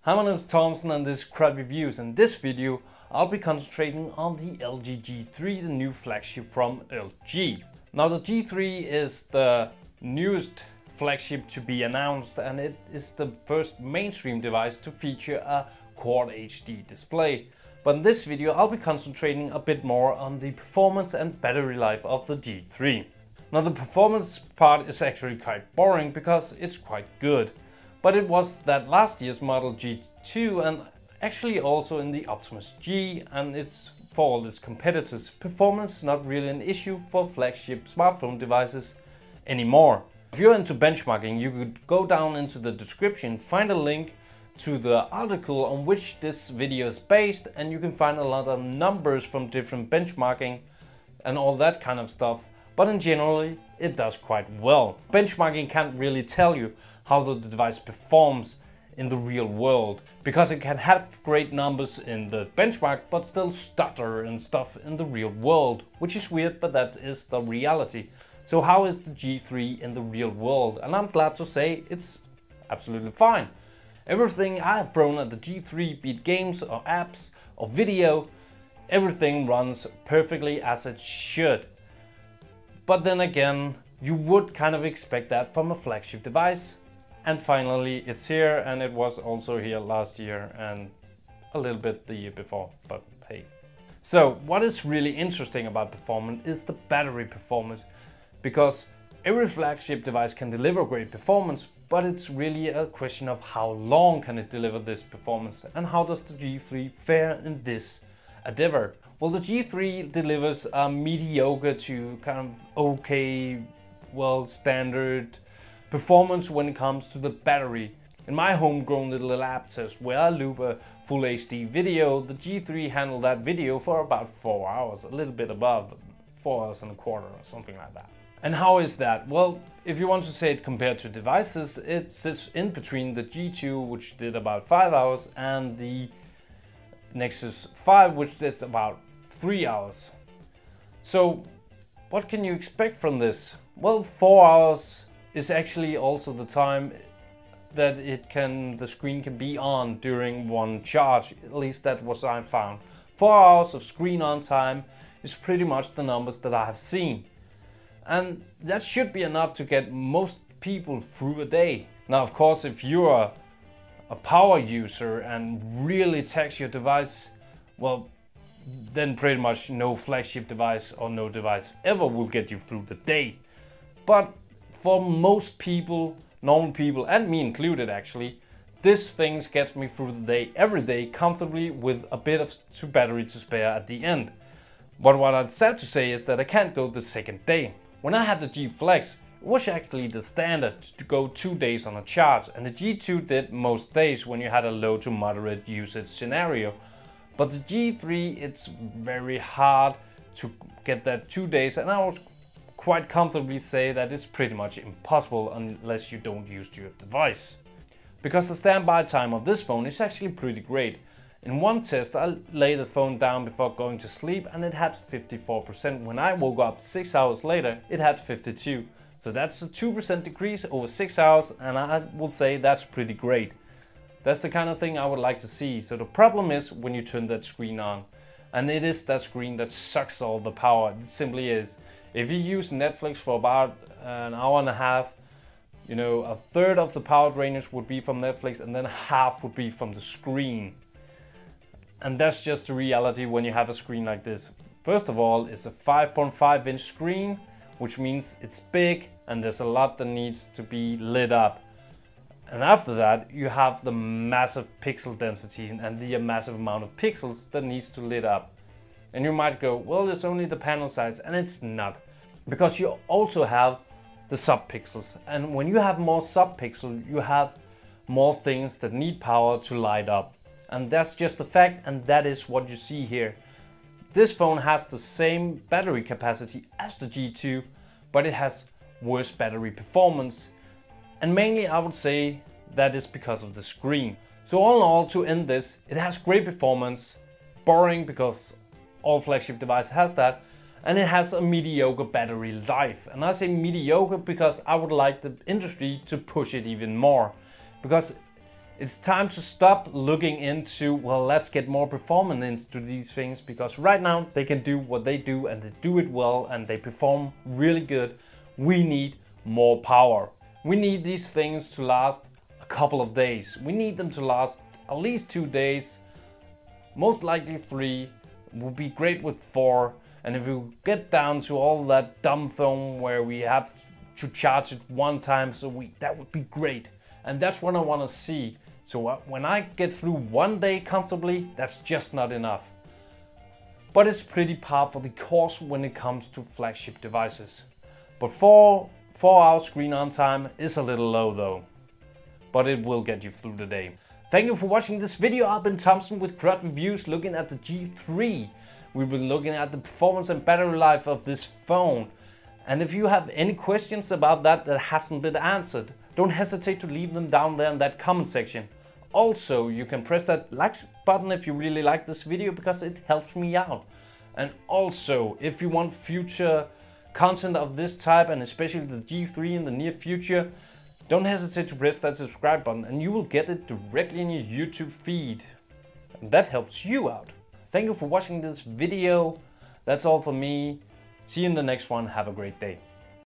Hi, my name is Thompson and this is Quad Reviews. In this video I'll be concentrating on the LG G3, the new flagship from LG. Now the G3 is the newest flagship to be announced and it is the first mainstream device to feature a Quad HD display. But in this video I'll be concentrating a bit more on the performance and battery life of the G3. Now the performance part is actually quite boring because it's quite good. But it was that last year's model G2 and actually also in the Optimus G and its for all its competitors, performance is not really an issue for flagship smartphone devices anymore. If you're into benchmarking, you could go down into the description, find a link to the article on which this video is based, and you can find a lot of numbers from different benchmarking and all that kind of stuff. But in general, it does quite well. Benchmarking can't really tell you how the device performs in the real world, because it can have great numbers in the benchmark but still stutter and stuff in the real world, which is weird, but that is the reality. So how is the G3 in the real world? And I'm glad to say it's absolutely fine. Everything I have thrown at the G3, be it games or apps or video, everything runs perfectly as it should. But then again, you would kind of expect that from a flagship device. And finally it's here, and it was also here last year and a little bit the year before, but hey. So what is really interesting about performance is the battery performance, because every flagship device can deliver great performance, but it's really a question of how long can it deliver this performance and how does the G3 fare in this endeavor. Well, the G3 delivers a mediocre to kind of okay, well, standard performance when it comes to the battery. In my homegrown little app test where I loop a full HD video, the G3 handled that video for about 4 hours, a little bit above 4 hours and a quarter or something like that. And how is that? Well, if you want to say it compared to devices, it sits in between the G2, which did about 5 hours, and the Nexus 5, which did about 3 hours. So what can you expect from this? Well, 4 hours is actually also the time that the screen can be on during one charge. At least that was I found. 4 hours of screen on time is pretty much the numbers that I have seen. And that should be enough to get most people through a day. Now, of course, if you're a power user and really tax your device, well, then pretty much no flagship device or no device ever will get you through the day. But for most people, normal people, and me included actually, this thing gets me through the day every day comfortably with a bit of battery to spare at the end. But what I'm sad to say is that I can't go the second day. When I had the G Flex, it was actually the standard to go 2 days on a charge, and the G2 did most days when you had a low to moderate usage scenario. But the G3, it's very hard to get that 2 days, and I was quite comfortably say that it's pretty much impossible unless you don't use your device. Because the standby time of this phone is actually pretty great. In one test I lay the phone down before going to sleep and it had 54%. When I woke up 6 hours later it had 52%. So that's a 2% decrease over 6 hours, and I will say that's pretty great. That's the kind of thing I would like to see. So the problem is when you turn that screen on, and it is that screen that sucks all the power. It simply is. If you use Netflix for about an hour and a half, you know, a third of the power drainage would be from Netflix and then half would be from the screen. And that's just the reality when you have a screen like this. First of all, it's a 5.5-inch screen, which means it's big and there's a lot that needs to be lit up. And after that, you have the massive pixel density and the massive amount of pixels that needs to lit up. And you might go, well, it's only the panel size, and it's not. Because you also have the subpixels, and when you have more subpixels, you have more things that need power to light up. And that's just a fact, and that is what you see here. This phone has the same battery capacity as the G2, but it has worse battery performance. And mainly I would say that is because of the screen. So all in all, to end this, it has great performance, boring because all flagship device has that, and it has a mediocre battery life. And I say mediocre because I would like the industry to push it even more, because It's time to stop looking into, well, let's get more performance into these things, because right now they can do what they do and they do it well and they perform really good. We need more power. We need these things to last a couple of days. We need them to last at least 2 days, most likely 3. Would be great with 4. And if we get down to all that dumb phone where we have to charge it 1 time a week, that would be great. And that's what I want to see. So when I get through 1 day comfortably, that's just not enough. But it's pretty par for the course when it comes to flagship devices. But 4 hours screen on time is a little low though. But it will get you through the day. Thank you for watching this video. I've been Thompson with Quad Reviews, looking at the G3. We've been looking at the performance and battery life of this phone. And if you have any questions about that hasn't been answered, don't hesitate to leave them down there in that comment section. Also, you can press that like button if you really like this video, because it helps me out. And also, if you want future content of this type, and especially the G3 in the near future, don't hesitate to press that subscribe button and you will get it directly in your YouTube feed. And that helps you out. Thank you for watching this video. That's all for me. See you in the next one. Have a great day.